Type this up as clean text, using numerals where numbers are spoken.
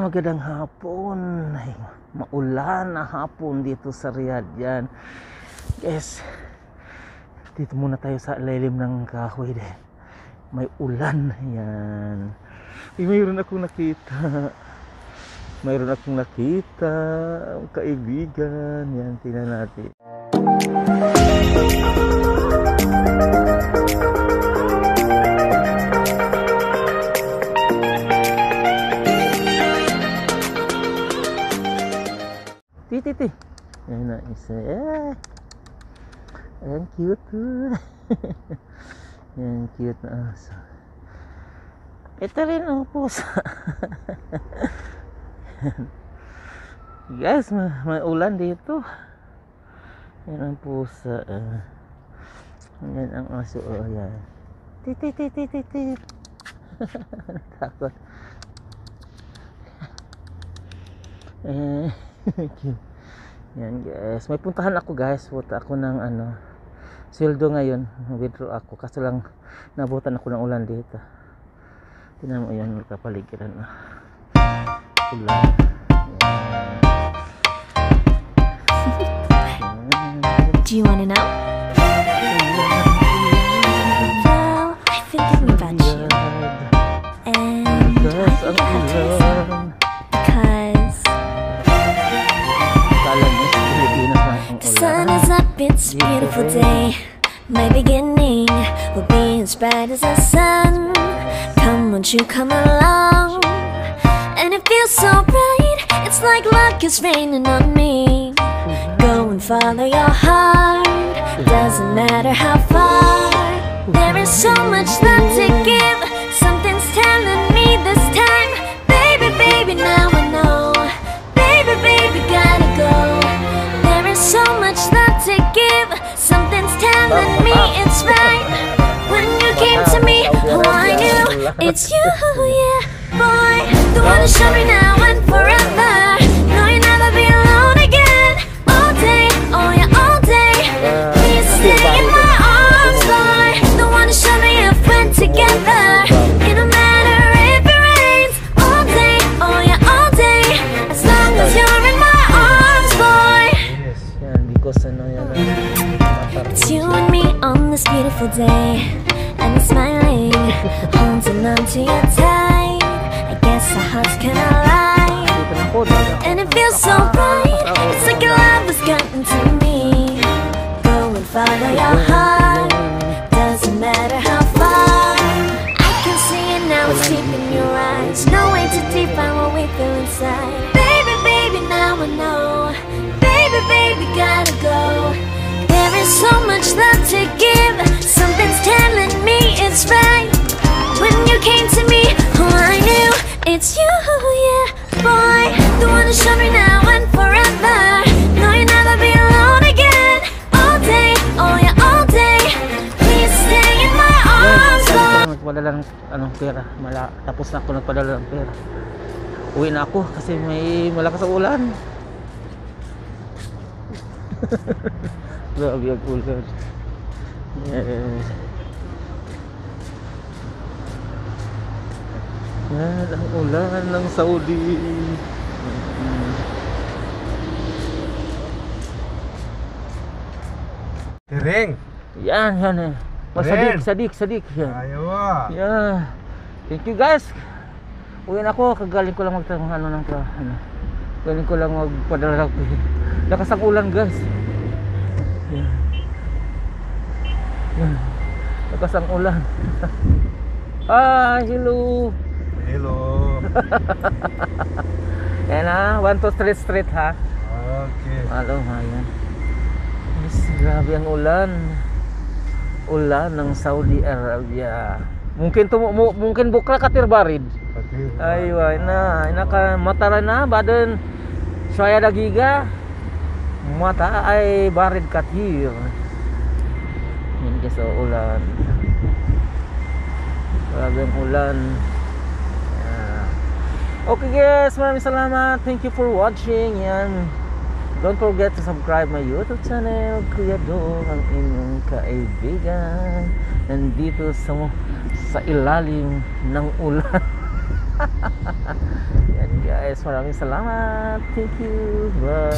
magandang hapon. Ay, maulan na hapon dito sa Riyadh yan. Guys, dito muna tayo sa ilalim ng kahoy din. May ulan yan. Ay, mayroon akong nakita. Mayroon akong nakita kaibigan. Yan, tingnan natin. Titi. Yan na isa. Yan cute. Yan cute na aso. Ito rin ang pusa. Guys, may ulan dito. Yan ang pusa. Yan ang aso. Yan. Titi. Takot. Yan guys, may puntahan ako guys. Punta ako ng sweldo ngayon. Withdraw ako kasi lang nabutan ako ng ulan dito. Tingnan mo yan, kapaligiran na ulan. Do you wanna know? Well, I've been thinking about you. And I think I have to listen. Because the sun is up, it's a beautiful day. My beginning will be as bright as the sun. Come, won't you come along? And it feels so bright, it's like luck is raining on me. Go and follow your heart, doesn't matter how far. There is so much love to give, something's telling me this time. Baby, now I know. Baby, gotta go. There is so much love to give, something's telling me it's right. When you came to me, oh I knew it's you, yeah. Boy, the one to show me now and forever. No, you'll never be alone again. All day, oh yeah, all day. Please stay in my arms, boy. The one to show me if we're together. It don't matter if it rains. All day, oh yeah, all day. As long as you're in my arms, boy. Yes, yan, because It's you and me on this beautiful day. And I'm smiling, holding on to you tight. I guess our hearts can align. And it feels so bright, it's like your love has gotten to me. Go and follow your heart, doesn't matter how far. I can see it now, it's deep in your eyes. No way to define what we feel inside. Baby, now I know. Baby, gotta go. There is so much love to give, something's telling me it's right. When you came to me, oh I knew it's you, yeah. Boy, the one to show me now and forever. No, you'll never be alone again. All day, oh yeah, all day. Please stay in my arms, boy. Nagpadala ng pera. Tapos na ako nagpadala ng pera. Uwi na ako kasi may malakas ang ulan. Grabe ang ulan. Yes. Yan ang ulan ng Saudi. Tiring. Yan eh. Sadik. Yan. Ayaw. Yeah. Thank you guys. Uwi na ako, kagaling ko lang galing ko lang magpadala ng pera. Lakas ang ulan guys. Yan. Lakas ang ulan. Hello. Yan ha, 123 Street ha. Okay. Hello ha, yan. Yes, grabe ang ulan. Ulan ng Saudi Arabia. Mungkin bukla katir barid. Aywa, ina ka matara na badan saya dagiga. Mata ay barid katir. Yan guys, ulan. Grabe ang ulan. Okay guys, maraming salamat. Thank you for watching. Yan. Don't forget to subscribe my YouTube channel, Kuya Dong, ang inyong kaibigan. Nandito sa ilalim ng ulan. Yan guys. guys. Maraming salamat. Thank you. Bye.